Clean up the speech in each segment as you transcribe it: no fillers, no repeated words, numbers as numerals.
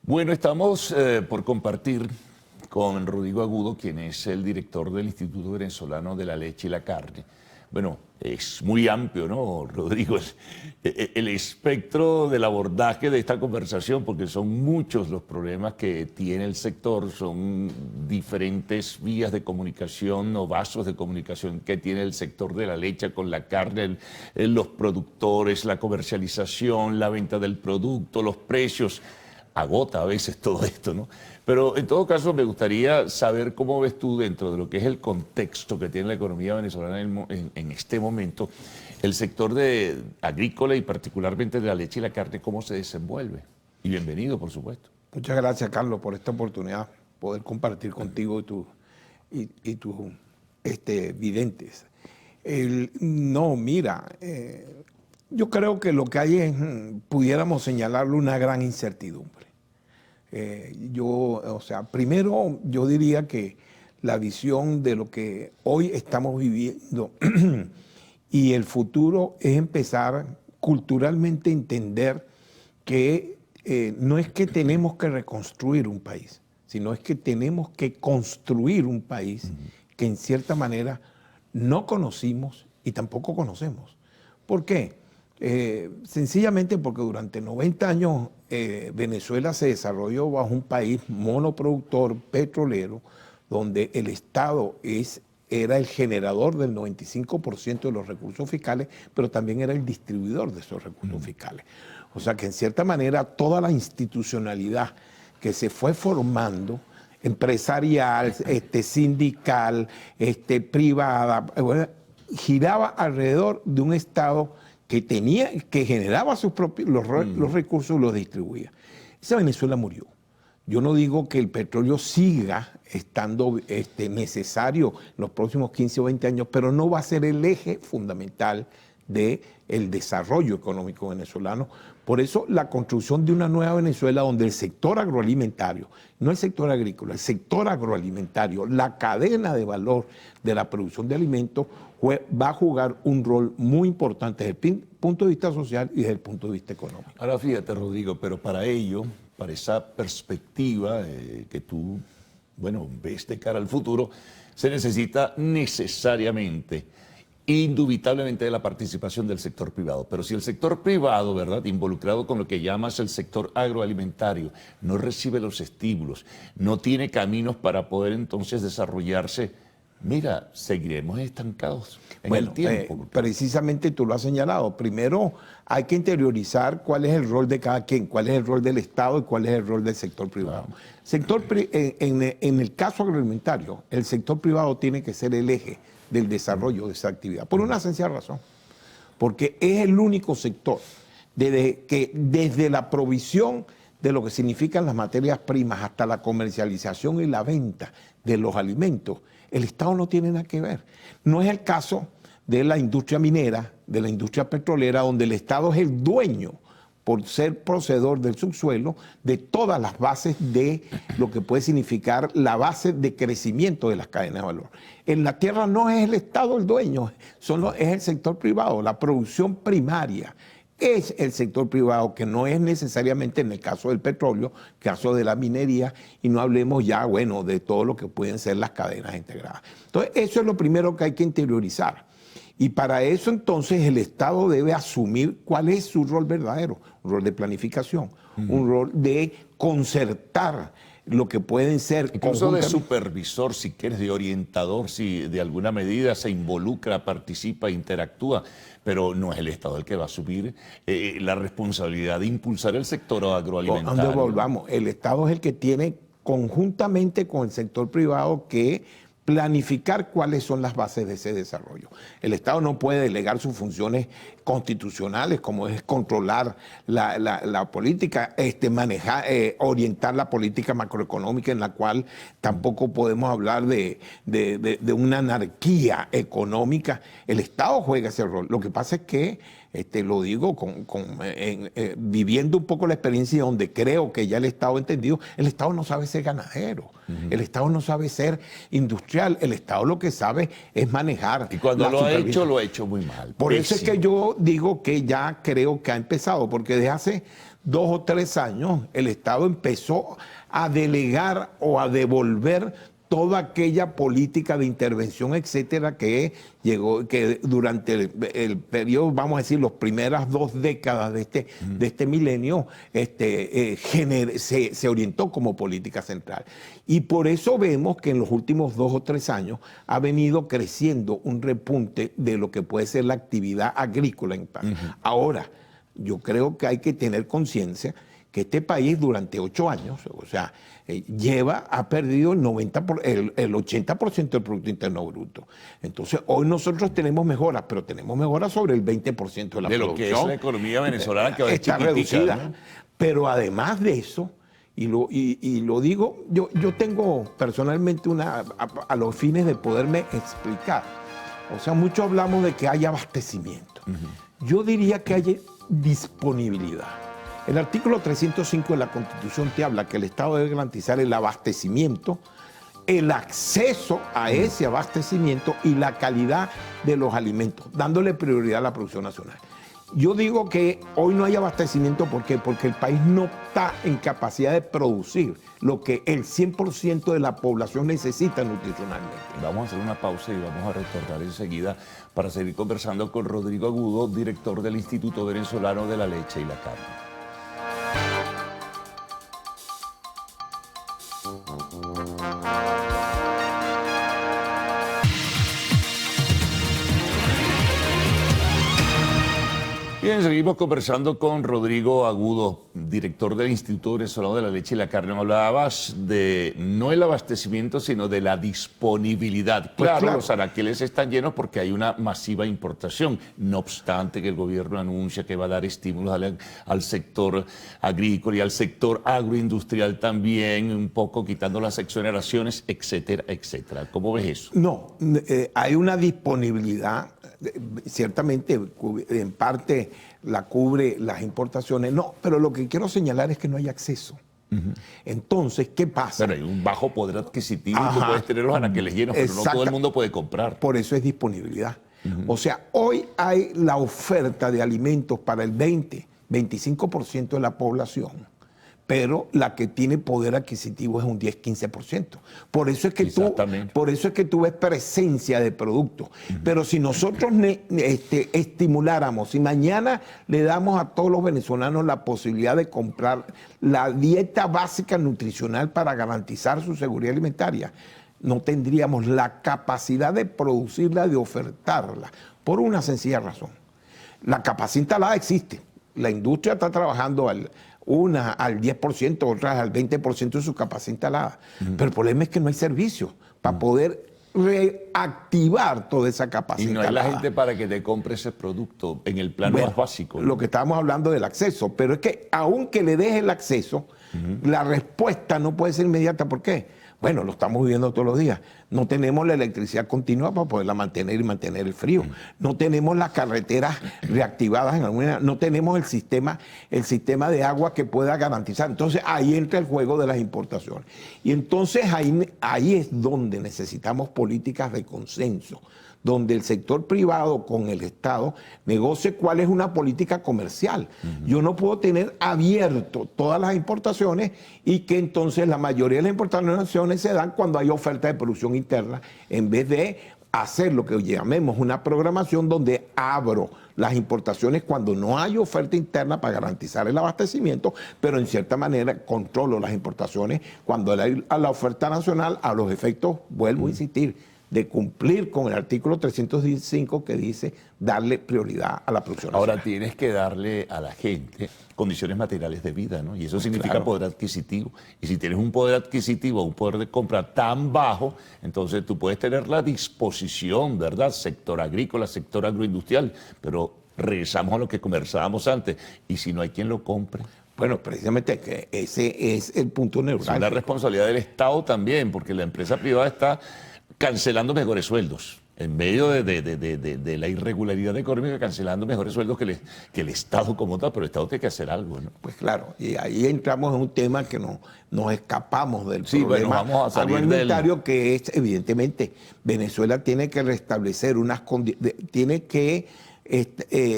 Bueno, estamos por compartir con Rodrigo Agudo, quien es el director del Instituto Venezolano de la Leche y la Carne. Bueno, es muy amplio, ¿no, Rodrigo? El espectro del abordaje de esta conversación, porque son muchos los problemas que tiene el sector, son diferentes vías de comunicación o vasos de comunicación que tiene el sector de la leche con la carne, los productores, la comercialización, la venta del producto, los precios. Agota a veces todo esto, ¿no? Pero en todo caso me gustaría saber cómo ves tú, dentro de lo que es el contexto que tiene la economía venezolana en este momento, el sector agrícola y particularmente de la leche y la carne, cómo se desenvuelve. Y bienvenido, por supuesto. Muchas gracias, Carlos, por esta oportunidad, poder compartir contigo y tus videntes. Yo creo que lo que hay es, pudiéramos señalarlo, una gran incertidumbre. Primero yo diría que la visión de lo que hoy estamos viviendo y el futuro es empezar culturalmente a entender que no es que tenemos que reconstruir un país, sino es que tenemos que construir un país que en cierta manera no conocimos y tampoco conocemos. ¿Por qué? Sencillamente porque durante 90 años Venezuela se desarrolló bajo un país monoproductor petrolero, donde el Estado era el generador del 95% de los recursos fiscales, pero también era el distribuidor de esos recursos fiscales. O sea que en cierta manera toda la institucionalidad que se fue formando, empresarial, sindical, privada, giraba alrededor de un Estado que generaba sus propios los recursos y los distribuía. Esa Venezuela murió. Yo no digo que el petróleo siga estando necesario en los próximos 15 o 20 años, pero no va a ser el eje fundamental del desarrollo económico venezolano. Por eso la construcción de una nueva Venezuela donde el sector agroalimentario, no el sector agrícola, el sector agroalimentario, la cadena de valor de la producción de alimentos va a jugar un rol muy importante desde el punto de vista social y desde el punto de vista económico. Ahora fíjate, Rodrigo, pero para ello, para esa perspectiva que tú, ves de cara al futuro, se necesita necesariamente, indubitablemente, de la participación del sector privado. Pero si el sector privado, ¿verdad?, involucrado con lo que llamas el sector agroalimentario, no recibe los estímulos, no tiene caminos para poder entonces desarrollarse, mira, seguiremos estancados en el tiempo. Precisamente tú lo has señalado. Primero hay que interiorizar cuál es el rol de cada quien, cuál es el rol del Estado y cuál es el rol del sector privado. En el caso agroalimentario, el sector privado tiene que ser el eje del desarrollo de esa actividad, por una sencilla razón, porque es el único sector que desde la provisión de lo que significan las materias primas hasta la comercialización y la venta de los alimentos, el Estado no tiene nada que ver. No es el caso de la industria minera, de la industria petrolera, donde el Estado es el dueño, por ser poseedor del subsuelo, de todas las bases de lo que puede significar la base de crecimiento de las cadenas de valor. En la tierra no es el Estado el dueño, es el sector privado, la producción primaria. Es el sector privado, que no es necesariamente, en el caso del petróleo, caso de la minería, y no hablemos ya, de todo lo que pueden ser las cadenas integradas. Entonces, eso es lo primero que hay que interiorizar. Y para eso, entonces, el Estado debe asumir cuál es su rol verdadero, un rol de planificación, un rol de concertar lo que pueden ser... Incluso de supervisor, si quieres, de orientador, si de alguna medida se involucra, participa, interactúa, pero no es el Estado el que va a asumir la responsabilidad de impulsar el sector agroalimentario. Cuando volvamos, el Estado es el que tiene, conjuntamente con el sector privado, que planificar cuáles son las bases de ese desarrollo. El Estado no puede delegar sus funciones constitucionales, como es controlar la política, manejar, orientar la política macroeconómica, en la cual tampoco podemos hablar de una anarquía económica. El Estado juega ese rol. Lo que pasa es que, lo digo viviendo un poco la experiencia, donde creo que ya el Estado ha entendido, el Estado no sabe ser ganadero, el Estado no sabe ser industrial, el Estado lo que sabe es manejar. Y cuando lo ha hecho muy mal. Por eso es que yo digo que ya creo que ha empezado, porque desde hace 2 o 3 años, el Estado empezó a delegar o a devolver toda aquella política de intervención, etcétera, que llegó, que durante el periodo, vamos a decir, las primeras 2 décadas de este milenio, se orientó como política central. Y por eso vemos que en los últimos 2 o 3 años ha venido creciendo un repunte de lo que puede ser la actividad agrícola en paz. Ahora, yo creo que hay que tener conciencia que este país durante 8 años, o sea, ha perdido el 80% del Producto Interno Bruto. Entonces, hoy nosotros tenemos mejoras, pero tenemos mejoras sobre el 20% de la producción. De lo que es la economía venezolana, que está reducida. ¿No? Pero además de eso, y lo digo, yo tengo personalmente a los fines de poderme explicar. O sea, mucho hablamos de que hay abastecimiento. Yo diría que hay disponibilidad. El artículo 305 de la Constitución te habla que el Estado debe garantizar el abastecimiento, el acceso a ese abastecimiento y la calidad de los alimentos, dándole prioridad a la producción nacional. Yo digo que hoy no hay abastecimiento, ¿por qué? Porque el país no está en capacidad de producir lo que el 100% de la población necesita nutricionalmente. Vamos a hacer una pausa y vamos a retornar enseguida para seguir conversando con Rodrigo Agudo, director del Instituto Venezolano de la Leche y la Carne. Bien, seguimos conversando con Rodrigo Agudo, director del Instituto Venezolano de la Leche y la Carne. Hablabas de no el abastecimiento, sino de la disponibilidad. Claro, los anaqueles están llenos porque hay una masiva importación. No obstante que el gobierno anuncia que va a dar estímulos al sector agrícola y al sector agroindustrial también, un poco quitando las exoneraciones, etcétera, etcétera. ¿Cómo ves eso? No, hay una disponibilidad. Ciertamente en parte la cubre las importaciones, no, pero lo que quiero señalar es que no hay acceso. Entonces, ¿qué pasa? Pero hay un bajo poder adquisitivo y tú puedes tener los anaqueles llenos, pero no todo el mundo puede comprar. Por eso es disponibilidad. O sea, hoy hay la oferta de alimentos para el 25% de la población, pero la que tiene poder adquisitivo es un 10-15%. Por eso es que tú ves presencia de productos. Pero si nosotros estimuláramos, si mañana le damos a todos los venezolanos la posibilidad de comprar la dieta básica nutricional para garantizar su seguridad alimentaria, no tendríamos la capacidad de producirla, de ofertarla, por una sencilla razón. La capacidad instalada existe. La industria está trabajando unas al 10%, otras al 20% de su capacidad instalada. Pero el problema es que no hay servicios para poder reactivar toda esa capacidad. Y no hay la gente para que te compre ese producto en el plano más básico, ¿no? Lo que estábamos hablando del acceso, pero es que aunque le des el acceso, la respuesta no puede ser inmediata. ¿Por qué? Bueno, lo estamos viviendo todos los días. No tenemos la electricidad continua para poderla mantener y mantener el frío. No tenemos las carreteras reactivadas en alguna. No tenemos el sistema de agua que pueda garantizar. Entonces ahí entra el juego de las importaciones. Y entonces ahí es donde necesitamos políticas de consenso, donde el sector privado con el Estado negocie cuál es una política comercial. Yo no puedo tener abierto todas las importaciones y que entonces la mayoría de las importaciones se dan cuando hay oferta de producción interna, en vez de hacer lo que llamemos una programación donde abro las importaciones cuando no hay oferta interna para garantizar el abastecimiento, pero en cierta manera controlo las importaciones cuando hay a la oferta nacional, a los efectos, vuelvo a insistir, de cumplir con el artículo 305 que dice darle prioridad a la producción nacional. Ahora tienes que darle a la gente condiciones materiales de vida, ¿no? Y eso significa poder adquisitivo. Y si tienes un poder adquisitivo, un poder de compra tan bajo, entonces tú puedes tener la disposición, ¿verdad? Sector agrícola, sector agroindustrial, pero regresamos a lo que conversábamos antes. ¿Y si no hay quien lo compre? Bueno, precisamente que ese es el punto neurálgico. Es una responsabilidad del Estado también, porque la empresa privada está cancelando mejores sueldos. En medio de la irregularidad económica, cancelando mejores sueldos que el Estado como tal, pero el Estado tiene que hacer algo, ¿no? Pues claro, y ahí entramos en un tema que nos escapamos del problema. Bueno, vamos a salir alimentario, que es, evidentemente, Venezuela tiene que restablecer tiene que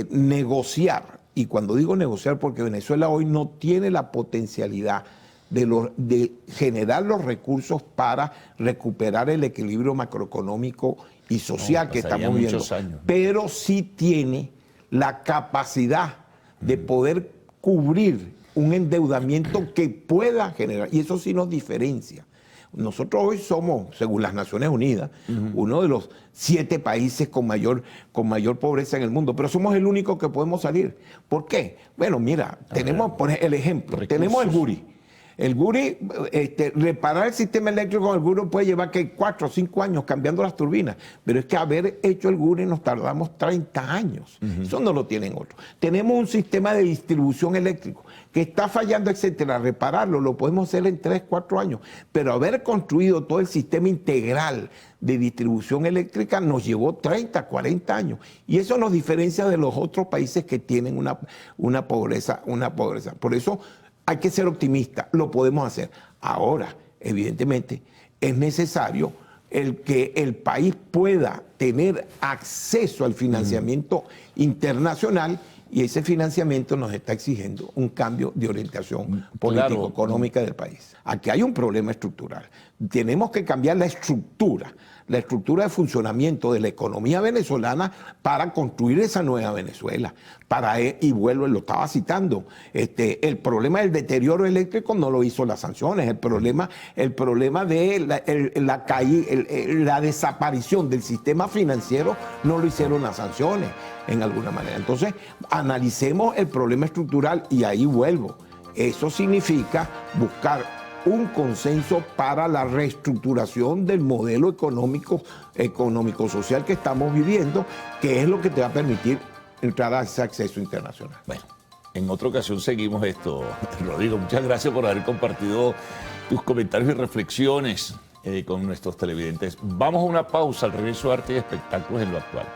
negociar y cuando digo negociar, porque Venezuela hoy no tiene la potencialidad de generar los recursos para recuperar el equilibrio macroeconómico y social que estamos viviendo, pero sí tiene la capacidad de poder cubrir un endeudamiento que pueda generar, y eso sí nos diferencia. Nosotros hoy somos, según las Naciones Unidas, uno de los 7 países con mayor pobreza en el mundo, pero somos el único que podemos salir. ¿Por qué? Bueno, mira, tenemos por el ejemplo, tenemos el Guri. El Guri, reparar el sistema eléctrico con el Guri puede llevar que 4 o 5 años cambiando las turbinas, pero es que haber hecho el Guri nos tardamos 30 años. Eso no lo tienen otros. Tenemos un sistema de distribución eléctrico que está fallando, etcétera. Repararlo lo podemos hacer en 3, 4 años, pero haber construido todo el sistema integral de distribución eléctrica nos llevó 30, 40 años. Y eso nos diferencia de los otros países que tienen una pobreza. Por eso hay que ser optimista, lo podemos hacer. Ahora, evidentemente, es necesario que el país pueda tener acceso al financiamiento internacional, y ese financiamiento nos está exigiendo un cambio de orientación político-económica del país. Aquí hay un problema estructural. Tenemos que cambiar la estructura de funcionamiento de la economía venezolana para construir esa nueva Venezuela. Y vuelvo, lo estaba citando, el problema del deterioro eléctrico no lo hizo las sanciones, el problema de la desaparición del sistema financiero no lo hicieron las sanciones, en alguna manera. Entonces, analicemos el problema estructural y ahí vuelvo. Eso significa buscar un consenso para la reestructuración del modelo económico-social que estamos viviendo, que es lo que te va a permitir entrar a ese acceso internacional. Bueno, en otra ocasión seguimos esto. Rodrigo, muchas gracias por haber compartido tus comentarios y reflexiones con nuestros televidentes. Vamos a una pausa, al regreso, Arte y Espectáculos en lo Actual.